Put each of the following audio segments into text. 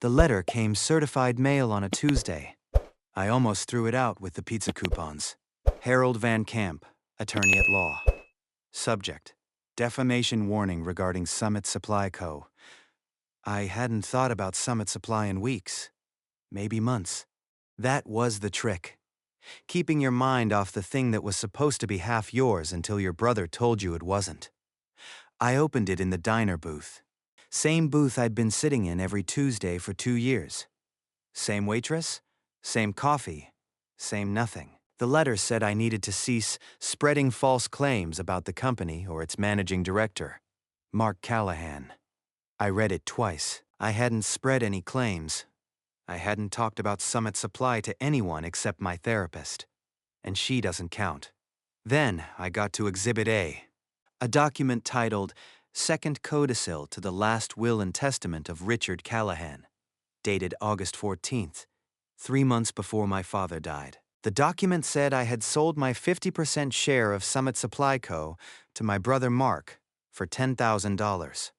The letter came certified mail on a Tuesday. I almost threw it out with the pizza coupons. Harold Van Camp, attorney at law. Subject: defamation warning regarding Summit Supply Co. I hadn't thought about Summit Supply in weeks, maybe months. That was the trick. Keeping your mind off the thing that was supposed to be half yours until your brother told you it wasn't. I opened it in the diner booth. Same booth I'd been sitting in every Tuesday for 2 years. Same waitress, same coffee, same nothing. The letter said I needed to cease spreading false claims about the company or its managing director, Mark Callahan. I read it twice. I hadn't spread any claims. I hadn't talked about Summit Supply to anyone except my therapist, and she doesn't count. Then I got to Exhibit A, a document titled Second Codicil to the Last Will and Testament of Richard Callahan, dated August 14th, 3 months before my father died. The document said I had sold my 50% share of Summit Supply Co. to my brother Mark for $10,000.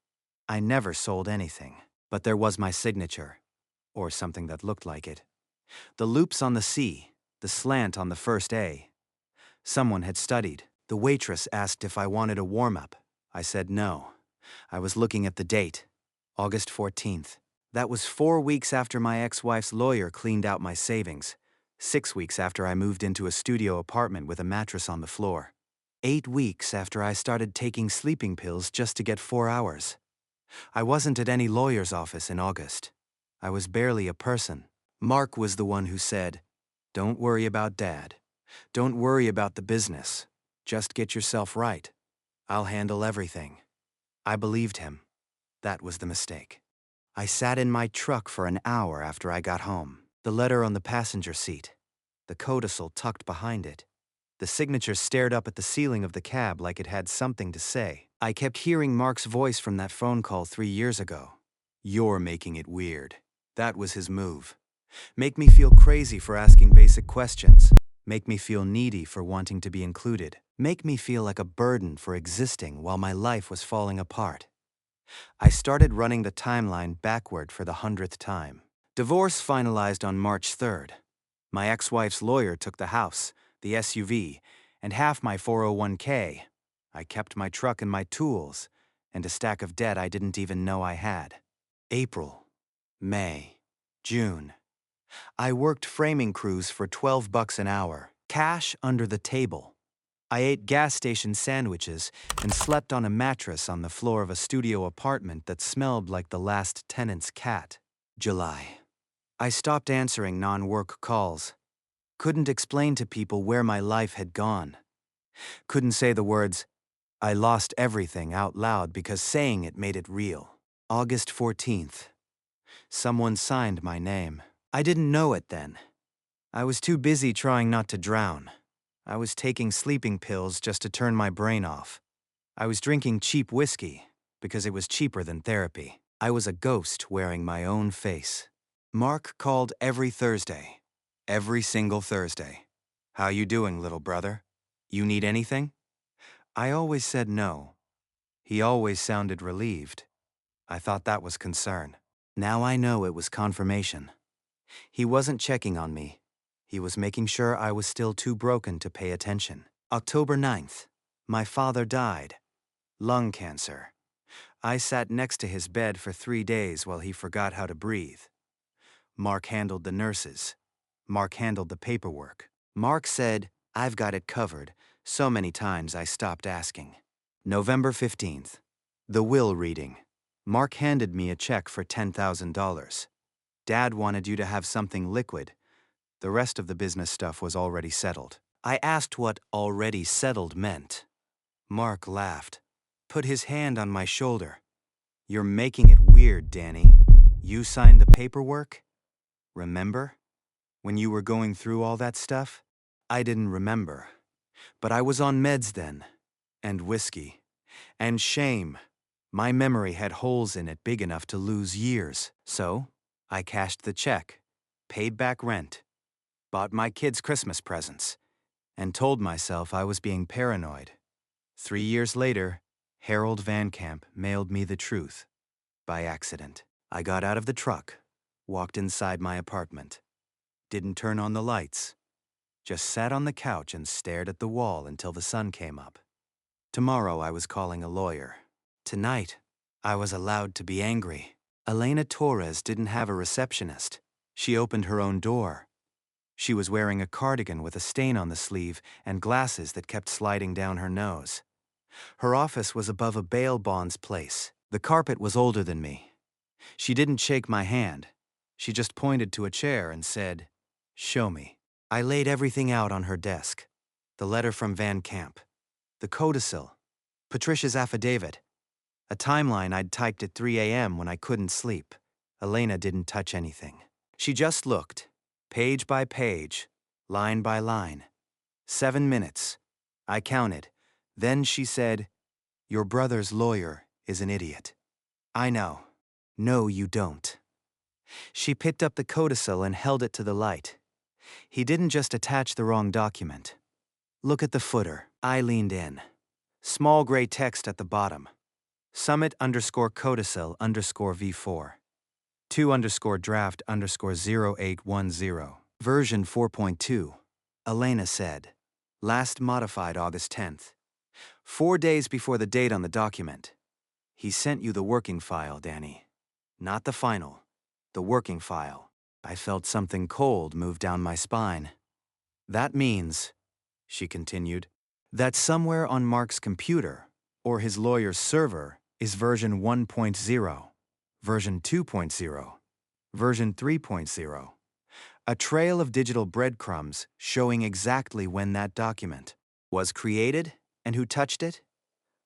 I never sold anything, but there was my signature, or something that looked like it. The loops on the C, the slant on the first A. Someone had studied. The waitress asked if I wanted a warm-up. I said no. I was looking at the date, August 14th. That was 4 weeks after my ex-wife's lawyer cleaned out my savings, 6 weeks after I moved into a studio apartment with a mattress on the floor, 8 weeks after I started taking sleeping pills just to get 4 hours. I wasn't at any lawyer's office in August. I was barely a person. Mark was the one who said, "Don't worry about Dad. Don't worry about the business. Just get yourself right. I'll handle everything." I believed him. That was the mistake. I sat in my truck for an hour after I got home. The letter on the passenger seat. The codicil tucked behind it. The signature stared up at the ceiling of the cab like it had something to say. I kept hearing Mark's voice from that phone call 3 years ago. "You're making it weird." That was his move. Make me feel crazy for asking basic questions. Make me feel needy for wanting to be included. Make me feel like a burden for existing while my life was falling apart. I started running the timeline backward for the 100th time. Divorce finalized on March 3rd. My ex-wife's lawyer took the house, the SUV, and half my 401k. I kept my truck and my tools, and a stack of debt I didn't even know I had. April, May, June. I worked framing crews for $12 an hour, cash under the table. I ate gas station sandwiches and slept on a mattress on the floor of a studio apartment that smelled like the last tenant's cat. July. I stopped answering non-work calls. Couldn't explain to people where my life had gone. Couldn't say the words, "I lost everything" out loud because saying it made it real. August 14th. Someone signed my name. I didn't know it then. I was too busy trying not to drown. I was taking sleeping pills just to turn my brain off. I was drinking cheap whiskey because it was cheaper than therapy. I was a ghost wearing my own face. Mark called every Thursday. Every single Thursday. "How you doing, little brother? You need anything?" I always said no. He always sounded relieved. I thought that was concern. Now I know it was confirmation. He wasn't checking on me. He was making sure I was still too broken to pay attention. October 9th. My father died. Lung cancer. I sat next to his bed for 3 days while he forgot how to breathe. Mark handled the nurses. Mark handled the paperwork. Mark said, "I've got it covered," so many times I stopped asking. November 15th. The will reading. Mark handed me a check for $10,000. "Dad wanted you to have something liquid. The rest of the business stuff was already settled." I asked what "already settled" meant. Mark laughed, put his hand on my shoulder. "You're making it weird, Danny. You signed the paperwork? Remember? When you were going through all that stuff?" I didn't remember. But I was on meds then. And whiskey. And shame. My memory had holes in it big enough to lose years. So, I cashed the check, paid back rent, bought my kids Christmas presents, and told myself I was being paranoid. 3 years later, Harold Van Camp mailed me the truth. By accident. I got out of the truck, walked inside my apartment. Didn't turn on the lights. Just sat on the couch and stared at the wall until the sun came up. Tomorrow I was calling a lawyer. Tonight, I was allowed to be angry. Elena Torres didn't have a receptionist. She opened her own door. She was wearing a cardigan with a stain on the sleeve and glasses that kept sliding down her nose. Her office was above a bail bonds place. The carpet was older than me. She didn't shake my hand. She just pointed to a chair and said, "Show me." I laid everything out on her desk. The letter from Van Camp, the codicil, Patricia's affidavit, a timeline I'd typed at 3 a.m. when I couldn't sleep. Elena didn't touch anything. She just looked, page by page, line by line. 7 minutes. I counted. Then she said, "Your brother's lawyer is an idiot." I know. No, you don't. She picked up the codicil and held it to the light. He didn't just attach the wrong document. Look at the footer. I leaned in. Small gray text at the bottom. Summit_codicil_V4. 2_draft_0810. Version 4.2. Elena said. Last modified August 10th. 4 days before the date on the document. He sent you the working file, Danny. Not the final. The working file. I felt something cold move down my spine. That means, she continued, that somewhere on Mark's computer, or his lawyer's server, is version 1.0, version 2.0, version 3.0. A trail of digital breadcrumbs showing exactly when that document was created and who touched it.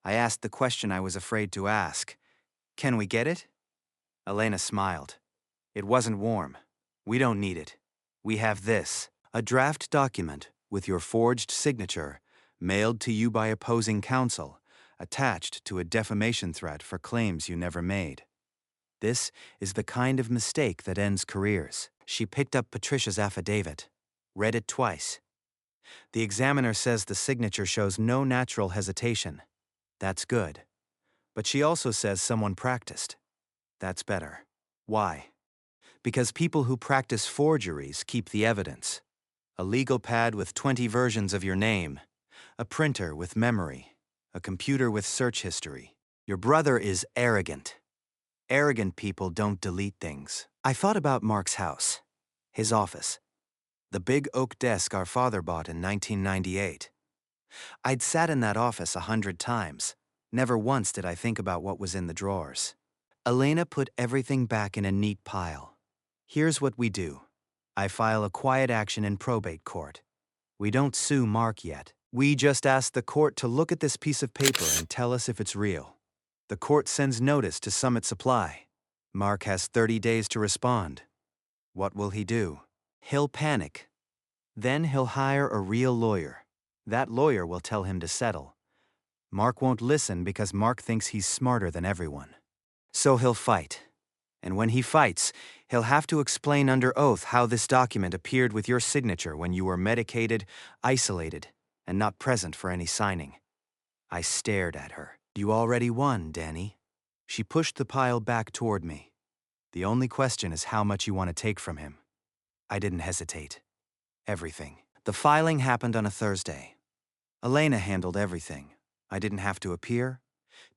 I asked the question I was afraid to ask. Can we get it? Elena smiled. It wasn't warm. We don't need it. We have this, a draft document with your forged signature, mailed to you by opposing counsel, attached to a defamation threat for claims you never made. This is the kind of mistake that ends careers. She picked up Patricia's affidavit, read it twice. The examiner says the signature shows no natural hesitation. That's good. But she also says someone practiced. That's better. Why? Because people who practice forgeries keep the evidence. A legal pad with 20 versions of your name, a printer with memory, a computer with search history. Your brother is arrogant. Arrogant people don't delete things. I thought about Mark's house, his office, the big oak desk our father bought in 1998. I'd sat in that office 100 times. Never once did I think about what was in the drawers. Elena put everything back in a neat pile. Here's what we do. I file a quiet action in probate court. We don't sue Mark yet. We just ask the court to look at this piece of paper and tell us if it's real. The court sends notice to Summit Supply. Mark has 30 days to respond. What will he do? He'll panic. Then he'll hire a real lawyer. That lawyer will tell him to settle. Mark won't listen because Mark thinks he's smarter than everyone. So he'll fight. And when he fights, he'll have to explain under oath how this document appeared with your signature when you were medicated, isolated, and not present for any signing. I stared at her. You already won, Danny. She pushed the pile back toward me. The only question is how much you want to take from him. I didn't hesitate. Everything. The filing happened on a Thursday. Elena handled everything. I didn't have to appear,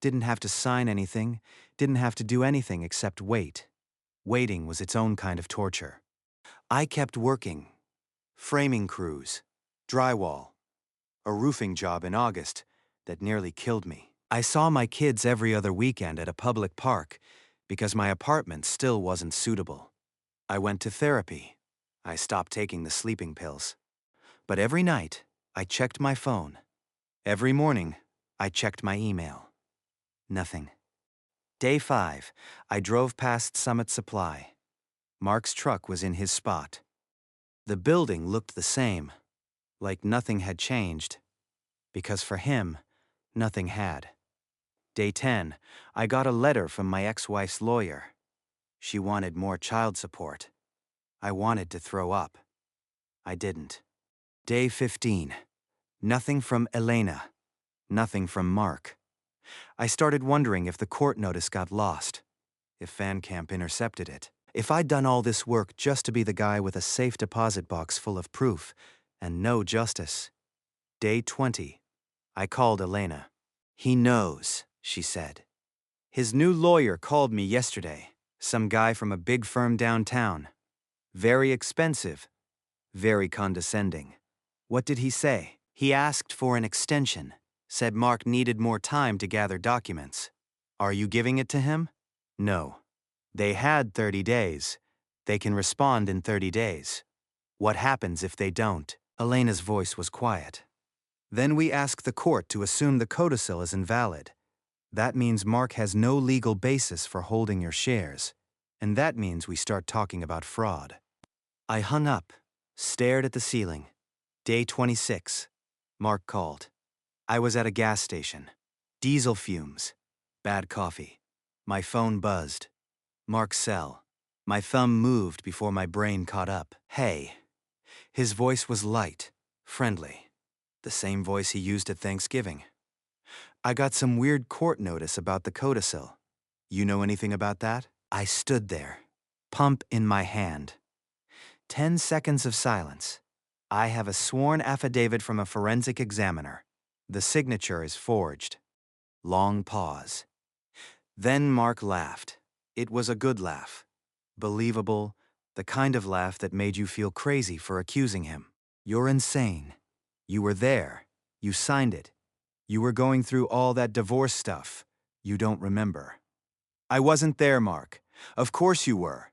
didn't have to sign anything, didn't have to do anything except wait. Waiting was its own kind of torture. I kept working. Framing crews, drywall, a roofing job in August that nearly killed me. I saw my kids every other weekend at a public park because my apartment still wasn't suitable. I went to therapy. I stopped taking the sleeping pills. But every night, I checked my phone. Every morning, I checked my email. Nothing. Day 5, I drove past Summit Supply. Mark's truck was in his spot. The building looked the same, like nothing had changed, because for him, nothing had. Day 10, I got a letter from my ex-wife's lawyer. She wanted more child support. I wanted to throw up. I didn't. Day 15, nothing from Elena, nothing from Mark. I started wondering if the court notice got lost, if Van Camp intercepted it. If I'd done all this work just to be the guy with a safe deposit box full of proof and no justice. Day 20. I called Elena. He knows, she said. His new lawyer called me yesterday, some guy from a big firm downtown. Very expensive, very condescending. What did he say? He asked for an extension, said Mark needed more time to gather documents. Are you giving it to him? No. They had 30 days. They can respond in 30 days. What happens if they don't? Elena's voice was quiet. Then we ask the court to assume the codicil is invalid. That means Mark has no legal basis for holding your shares, and that means we start talking about fraud. I hung up, stared at the ceiling. Day 26. Mark called. I was at a gas station. Diesel fumes. Bad coffee. My phone buzzed. Mark's cell. My thumb moved before my brain caught up. Hey. His voice was light, friendly. The same voice he used at Thanksgiving. I got some weird court notice about the codicil. You know anything about that? I stood there, pump in my hand. 10 seconds of silence. I have a sworn affidavit from a forensic examiner. The signature is forged. Long pause. Then Mark laughed. It was a good laugh. Believable, the kind of laugh that made you feel crazy for accusing him. You're insane. You were there. You signed it. You were going through all that divorce stuff. You don't remember. I wasn't there, Mark. Of course you were.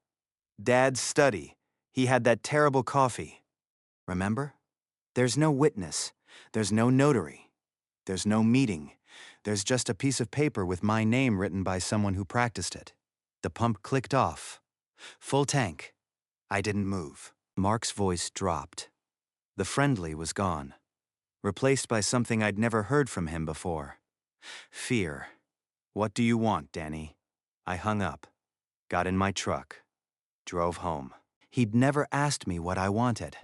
Dad's study. He had that terrible coffee. Remember? There's no witness. There's no notary. There's no meeting. There's just a piece of paper with my name written by someone who practiced it. The pump clicked off. Full tank. I didn't move. Mark's voice dropped. The friendly was gone, replaced by something I'd never heard from him before. Fear. What do you want, Danny? I hung up, got in my truck, drove home. He'd never asked me what I wanted.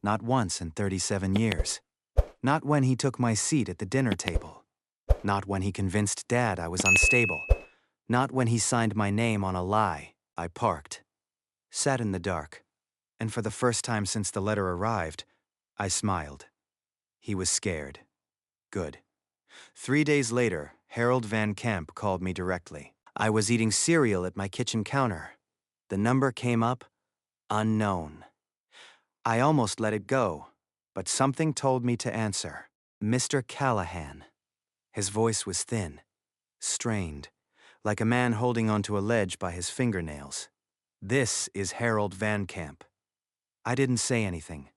Not once in 37 years. Not when he took my seat at the dinner table. Not when he convinced Dad I was unstable. Not when he signed my name on a lie. I parked, sat in the dark, and for the first time since the letter arrived, I smiled. He was scared. Good. 3 days later, Harold Van Camp called me directly. I was eating cereal at my kitchen counter. The number came up, unknown. I almost let it go, but something told me to answer. Mr. Callahan. His voice was thin, strained, like a man holding onto a ledge by his fingernails. This is Harold Van Camp. I didn't say anything.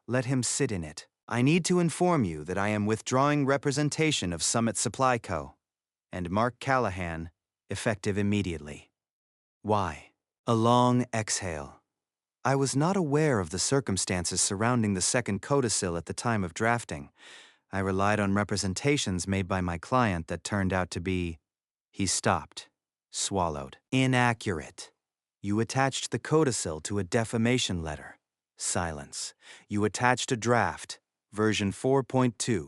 Let him sit in it. I need to inform you that I am withdrawing representation of Summit Supply Co. and Mark Callahan, effective immediately. Why? A long exhale. I was not aware of the circumstances surrounding the second codicil at the time of drafting. I relied on representations made by my client that turned out to be... He stopped, swallowed. Inaccurate. You attached the codicil to a defamation letter. Silence. You attached a draft, version 4.2,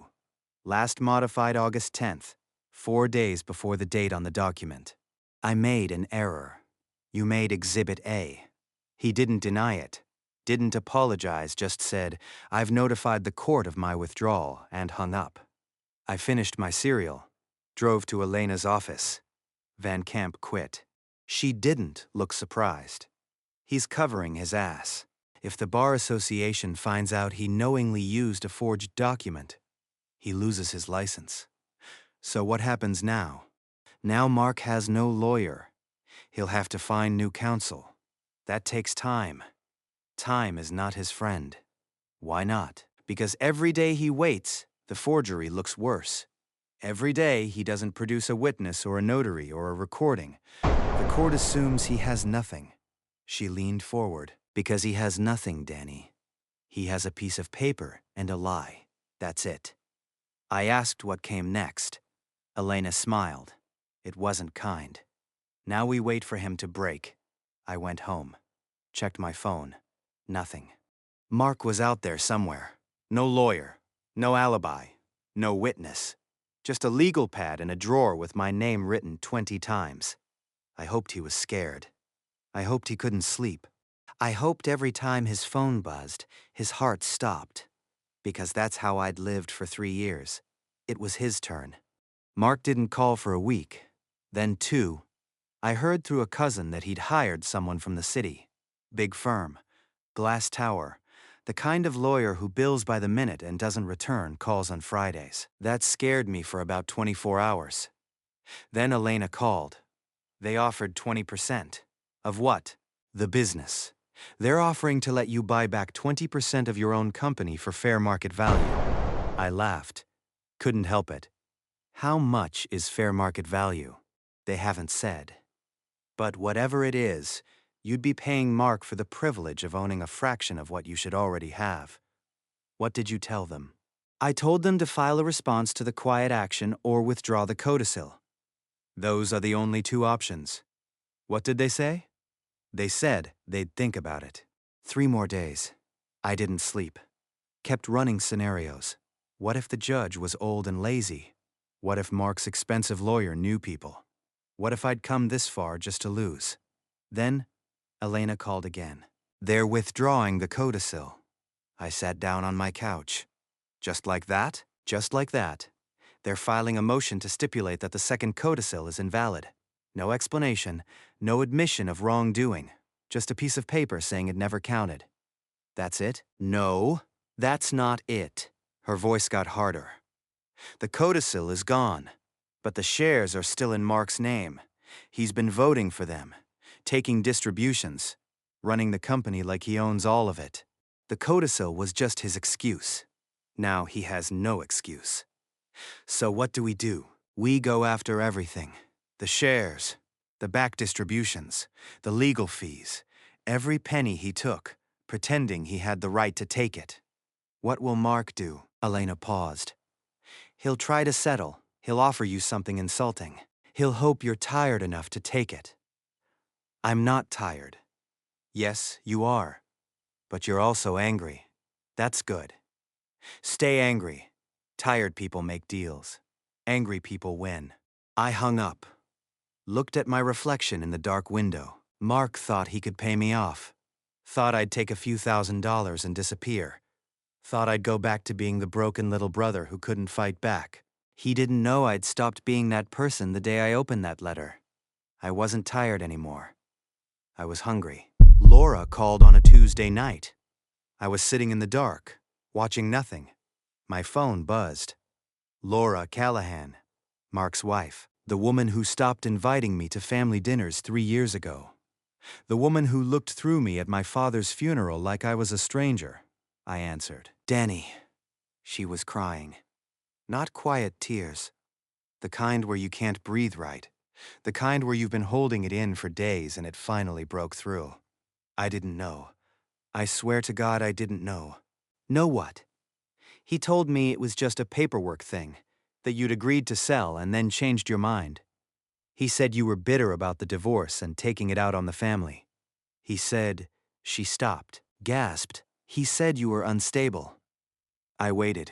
last modified August 10th, 4 days before the date on the document. I made an error. You made Exhibit A. He didn't deny it, didn't apologize, just said, I've notified the court of my withdrawal, and hung up. I finished my cereal, drove to Elena's office. Van Camp quit. She didn't look surprised. He's covering his ass. If the Bar Association finds out he knowingly used a forged document, he loses his license. So what happens now? Now Mark has no lawyer. He'll have to find new counsel. That takes time. Time is not his friend. Why not? Because every day he waits, the forgery looks worse. Every day he doesn't produce a witness or a notary or a recording. The court assumes he has nothing. She leaned forward. Because he has nothing, Danny. He has a piece of paper and a lie. That's it. I asked what came next. Elena smiled. It wasn't kind. Now we wait for him to break. I went home. Checked my phone. Nothing. Mark was out there somewhere. No lawyer. No alibi. No witness. Just a legal pad in a drawer with my name written 20 times. I hoped he was scared. I hoped he couldn't sleep. I hoped every time his phone buzzed, his heart stopped. Because that's how I'd lived for 3 years. It was his turn. Mark didn't call for a week. Then 2. I heard through a cousin that he'd hired someone from the city. Big firm. Glass tower. The kind of lawyer who bills by the minute and doesn't return calls on Fridays. That scared me for about 24 hours. Then Elena called. They offered 20%. Of what? The business. They're offering to let you buy back 20% of your own company for fair market value. I laughed. Couldn't help it. How much is fair market value? They haven't said. But whatever it is, you'd be paying Mark for the privilege of owning a fraction of what you should already have. What did you tell them? I told them to file a response to the quiet action or withdraw the codicil. Those are the only 2 options. What did they say? They said they'd think about it. 3 more days. I didn't sleep. Kept running scenarios. What if the judge was old and lazy? What if Mark's expensive lawyer knew people? What if I'd come this far just to lose? Then, Elena called again. They're withdrawing the codicil. I sat down on my couch. Just like that? Just like that. They're filing a motion to stipulate that the second codicil is invalid. No explanation, no admission of wrongdoing. Just a piece of paper saying it never counted. That's it? No, that's not it. Her voice got harder. The codicil is gone, but the shares are still in Mark's name. He's been voting for them, taking distributions, running the company like he owns all of it. The codicil was just his excuse. Now he has no excuse. So what do? We go after everything. The shares, the back distributions, the legal fees, every penny he took, pretending he had the right to take it. What will Mark do? Elena paused. He'll try to settle. He'll offer you something insulting. He'll hope you're tired enough to take it. I'm not tired. Yes, you are. But you're also angry. That's good. Stay angry. Tired people make deals. Angry people win. I hung up. Looked at my reflection in the dark window. Mark thought he could pay me off. Thought I'd take a few $1,000s and disappear. Thought I'd go back to being the broken little brother who couldn't fight back. He didn't know I'd stopped being that person the day I opened that letter. I wasn't tired anymore. I was hungry. Laura called on a Tuesday night. I was sitting in the dark, watching nothing. My phone buzzed. Laura Callahan, Mark's wife. The woman who stopped inviting me to family dinners 3 years ago. The woman who looked through me at my father's funeral like I was a stranger. I answered. Danny. She was crying. Not quiet tears. The kind where you can't breathe right. The kind where you've been holding it in for days and it finally broke through. I didn't know. I swear to God I didn't know. Know what? He told me it was just a paperwork thing, that you'd agreed to sell and then changed your mind. He said you were bitter about the divorce and taking it out on the family. He said, she stopped, gasped. He said you were unstable. I waited.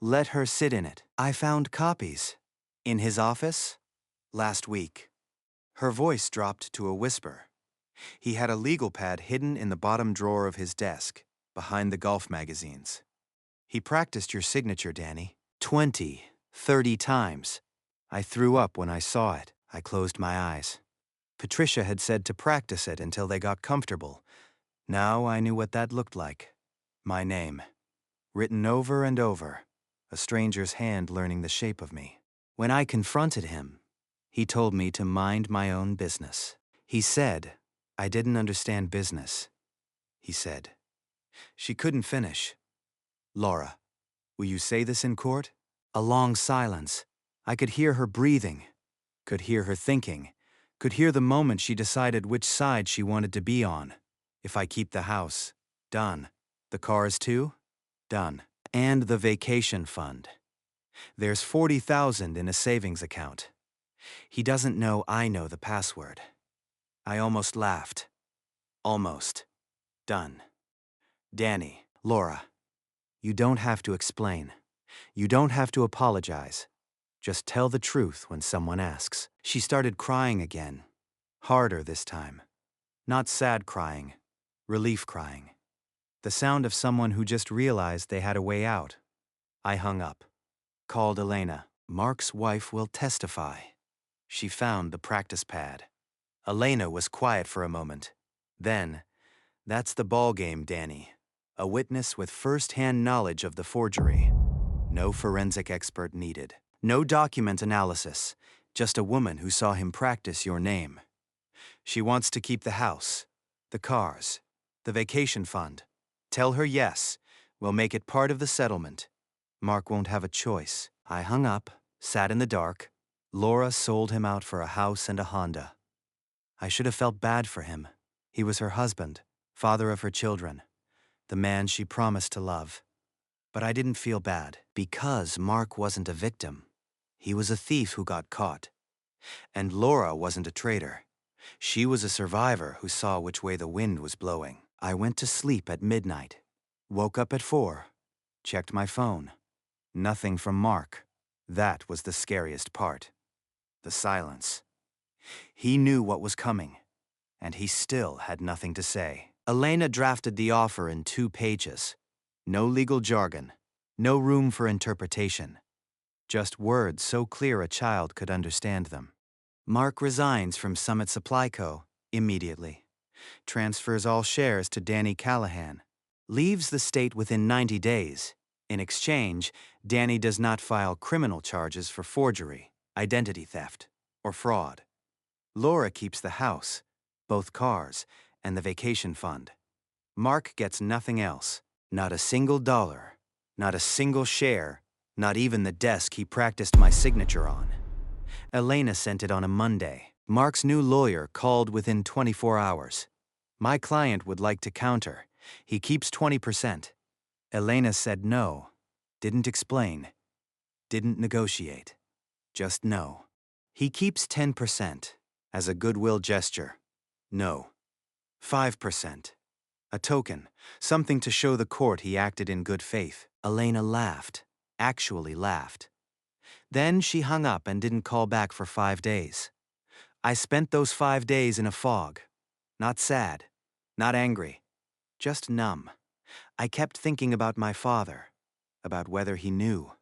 Let her sit in it. I found copies. In his office? Last week. Her voice dropped to a whisper. He had a legal pad hidden in the bottom drawer of his desk, behind the golf magazines. He practiced your signature, Danny. 20, 30 times. I threw up when I saw it. I closed my eyes. Patricia had said to practice it until they got comfortable. Now I knew what that looked like. My name. Written over and over. A stranger's hand learning the shape of me. When I confronted him, he told me to mind my own business. He said, I didn't understand business. He said. She couldn't finish. Laura, will you say this in court? A long silence. I could hear her breathing. Could hear her thinking. Could hear the moment she decided which side she wanted to be on. If I keep the house, done. The cars too? Done. And the vacation fund. There's $40,000 in a savings account. He doesn't know I know the password. I almost laughed. Almost. Done. Danny, Laura, you don't have to explain. You don't have to apologize. Just tell the truth when someone asks. She started crying again. Harder this time. Not sad crying, relief crying. The sound of someone who just realized they had a way out. I hung up. Called Elena. Mark's wife will testify. She found the practice pad. Elena was quiet for a moment. Then, that's the ball game, Danny. A witness with first-hand knowledge of the forgery. No forensic expert needed. No document analysis. Just a woman who saw him practice your name. She wants to keep the house, the cars, the vacation fund. Tell her yes. We'll make it part of the settlement. Mark won't have a choice. I hung up, sat in the dark. Laura sold him out for a house and a Honda. I should have felt bad for him. He was her husband, father of her children, the man she promised to love. But I didn't feel bad, because Mark wasn't a victim. He was a thief who got caught. And Laura wasn't a traitor. She was a survivor who saw which way the wind was blowing. I went to sleep at midnight, woke up at 4, checked my phone. Nothing from Mark. That was the scariest part. The silence. He knew what was coming, and he still had nothing to say. Elena drafted the offer in 2 pages. No legal jargon, no room for interpretation. Just words so clear a child could understand them. Mark resigns from Summit Supply Co. immediately. Transfers all shares to Danny Callahan. Leaves the state within 90 days. In exchange, Danny does not file criminal charges for forgery, identity theft, or fraud. Laura keeps the house, both cars, and the vacation fund. Mark gets nothing else. Not a single dollar. Not a single share. Not even the desk he practiced my signature on. Elena sent it on a Monday. Mark's new lawyer called within 24 hours. My client would like to counter. He keeps 20%. Elena said no. Didn't explain. Didn't negotiate. Just no. He keeps 10%. As a goodwill gesture. No. 5%. A token. Something to show the court he acted in good faith. Elena laughed. Actually laughed. Then she hung up and didn't call back for 5 days. I spent those 5 days in a fog. Not sad. Not angry. Just numb. I kept thinking about my father. About whether he knew.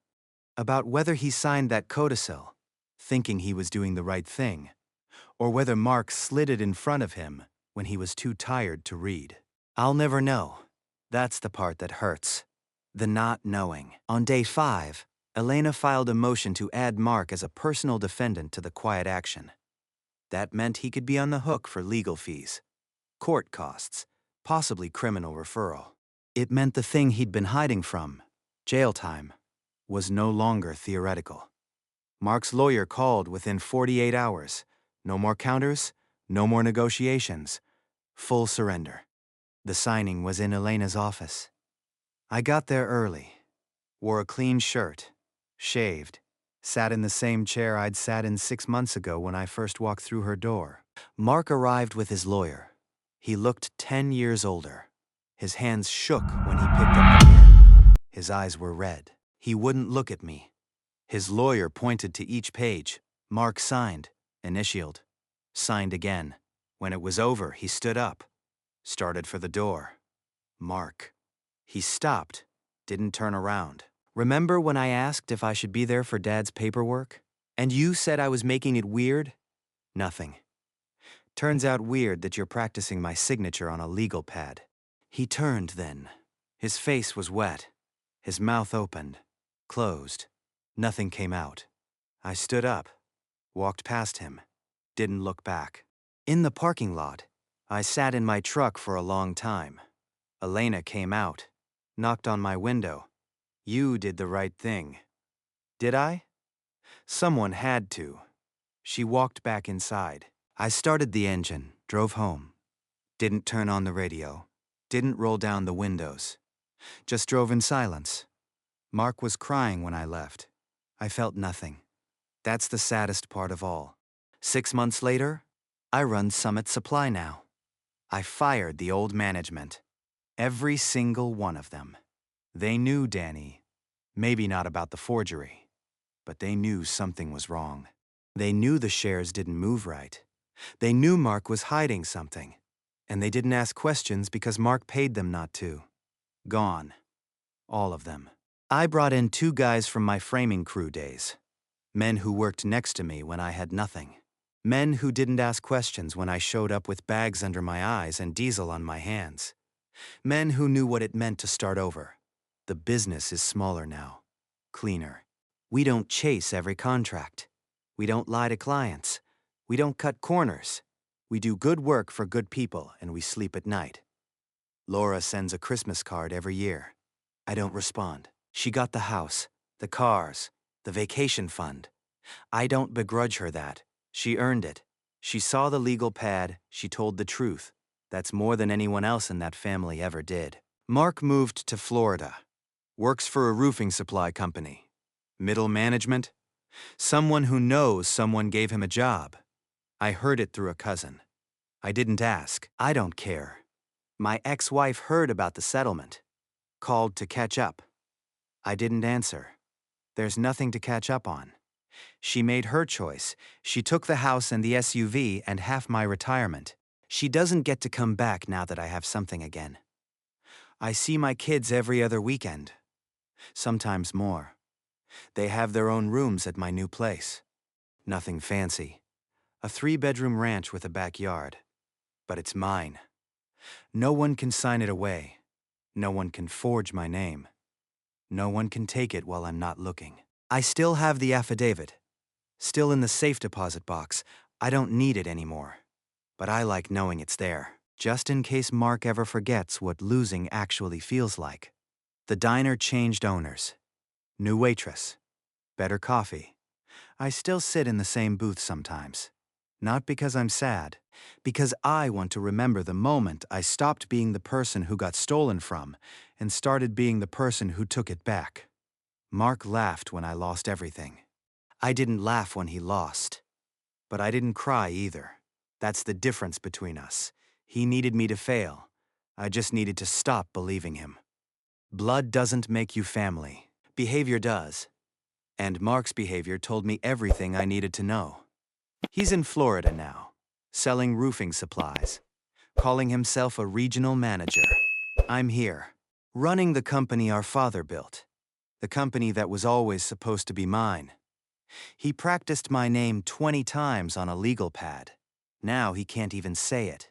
About whether he signed that codicil, thinking he was doing the right thing. Or whether Mark slid it in front of him when he was too tired to read. I'll never know. That's the part that hurts. The not knowing. On day 5, Elena filed a motion to add Mark as a personal defendant to the quiet action. That meant he could be on the hook for legal fees, court costs, possibly criminal referral. It meant the thing he'd been hiding from, jail time, was no longer theoretical. Mark's lawyer called within 48 hours. No more counters, no more negotiations. Full surrender. The signing was in Elena's office. I got there early, wore a clean shirt, shaved, sat in the same chair I'd sat in 6 months ago when I first walked through her door. Mark arrived with his lawyer. He looked 10 years older. His hands shook when he picked up the pen. His eyes were red. He wouldn't look at me. His lawyer pointed to each page. Mark signed, initialed, signed again. When it was over, he stood up, started for the door. Mark. He stopped, didn't turn around. Remember when I asked if I should be there for Dad's paperwork? And you said I was making it weird? Nothing. Turns out weird that you're practicing my signature on a legal pad. He turned then. His face was wet. His mouth opened, closed. Nothing came out. I stood up, walked past him, didn't look back. In the parking lot, I sat in my truck for a long time. Elena came out, knocked on my window. You did the right thing. Did I? Someone had to. She walked back inside. I started the engine, drove home. Didn't turn on the radio. Didn't roll down the windows. Just drove in silence. Mark was crying when I left. I felt nothing. That's the saddest part of all. 6 months later, I run Summit Supply now. I fired the old management. Every single one of them. They knew Danny. Maybe not about the forgery, but they knew something was wrong. They knew the shares didn't move right. They knew Mark was hiding something. And they didn't ask questions because Mark paid them not to. Gone. All of them. I brought in 2 guys from my framing crew days. Men who worked next to me when I had nothing. Men who didn't ask questions when I showed up with bags under my eyes and diesel on my hands. Men who knew what it meant to start over. The business is smaller now. Cleaner. We don't chase every contract. We don't lie to clients. We don't cut corners. We do good work for good people and we sleep at night. Laura sends a Christmas card every year. I don't respond. She got the house, the cars, the vacation fund. I don't begrudge her that. She earned it. She saw the legal pad, she told the truth. That's more than anyone else in that family ever did. Mark moved to Florida. Works for a roofing supply company. Middle management? Someone who knows someone gave him a job. I heard it through a cousin. I didn't ask. I don't care. My ex-wife heard about the settlement. Called to catch up. I didn't answer. There's nothing to catch up on. She made her choice. She took the house and the SUV and half my retirement. She doesn't get to come back now that I have something again. I see my kids every other weekend. Sometimes more. They have their own rooms at my new place. Nothing fancy. A 3-bedroom ranch with a backyard. But it's mine. No one can sign it away. No one can forge my name. No one can take it while I'm not looking. I still have the affidavit. Still in the safe deposit box. I don't need it anymore. But I like knowing it's there, just in case Mark ever forgets what losing actually feels like. The diner changed owners. New waitress. Better coffee. I still sit in the same booth sometimes. Not because I'm sad, because I want to remember the moment I stopped being the person who got stolen from and started being the person who took it back. Mark laughed when I lost everything. I didn't laugh when he lost. But I didn't cry either. That's the difference between us. He needed me to fail. I just needed to stop believing him. Blood doesn't make you family. Behavior does. And Mark's behavior told me everything I needed to know. He's in Florida now, selling roofing supplies, calling himself a regional manager. I'm here, running the company our father built, the company that was always supposed to be mine. He practiced my name 20 times on a legal pad. Now he can't even say it.